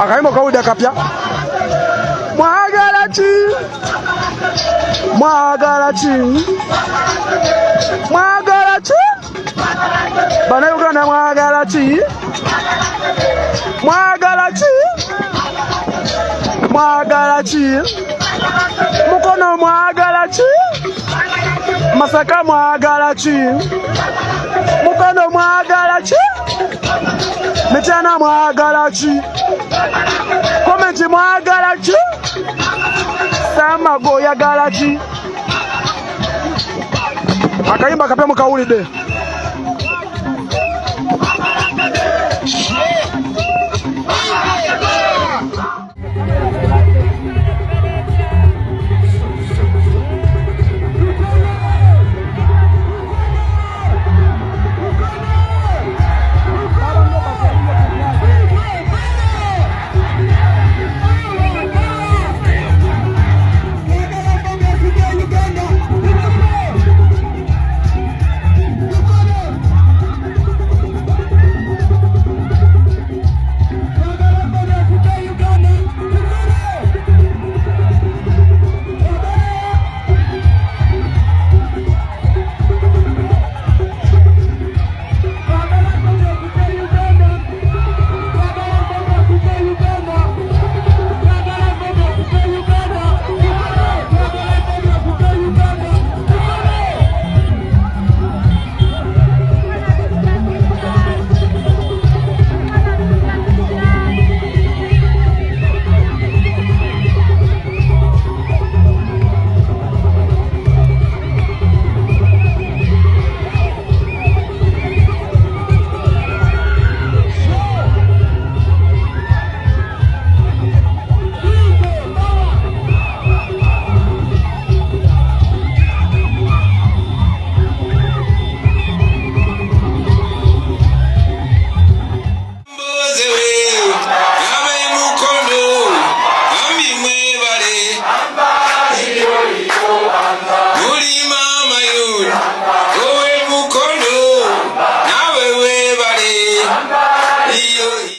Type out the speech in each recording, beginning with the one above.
Akaimba kawaida kapya. Mwagalachi. Mwagalachi. Mwagalachi. Bana Uganda mwagalachi. Mwagalachi. Mwagalachi. Mukono mwagalachi. Masaka mwagalachi. Mukono mwagalachi. Mechana mwagalachi. Komenti mwagalachi. Samago ya galachi. Akaimba kapya mukawulide.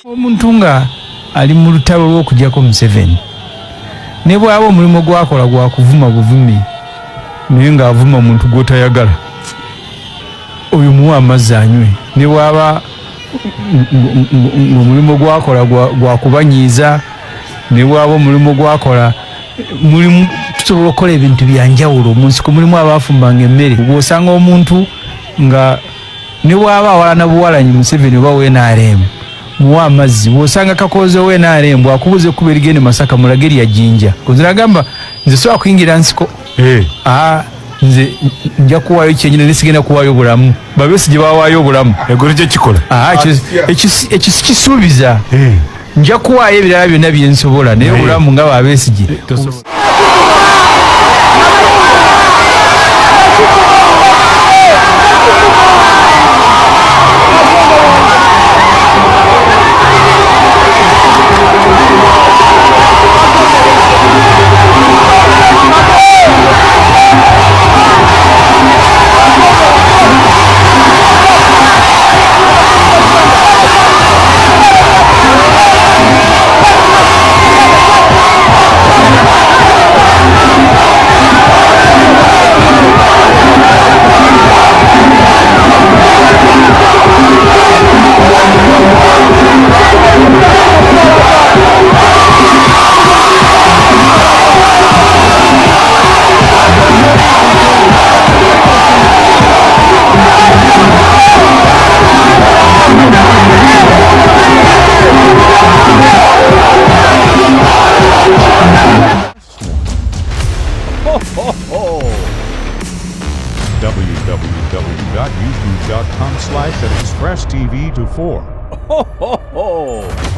Omuntunga ali mu lutalo lw'okujjako Museveni ne bw'aba omulimu gwakola gwa kuvuma buvumi naye ng'avuma omuntu gw'otayagala oyo muwa amazzi anywe ne bw'aba omulimu gwakola gwa kubanyiiza ne bw'aba omulimu gwakola mulimu tusobola okukola ebintu byanjawulo omunsiko mulimu abaafumbanga emmere gw'osanga omuntu nga ne bw'aba awalana buwalanyi Museveni oba WNRM muwa amazzi bw'osanga Kakoze WNRM bw'akubuza ekkubo erigenda Masaka mulage lya Jjinja nze agamba nze sobola kuyingira nsiko nze nja kuwaayo kyenyini nesigenda kuwaayo obulamu Besigye bawaayo obulamu egolo gye kikola ekyo sikisuubiza nja kuwaayo ebirala byonna bye nsobola naye obulamu nga Besigye www.youtube.com/@expresstv24. Ho ho ho!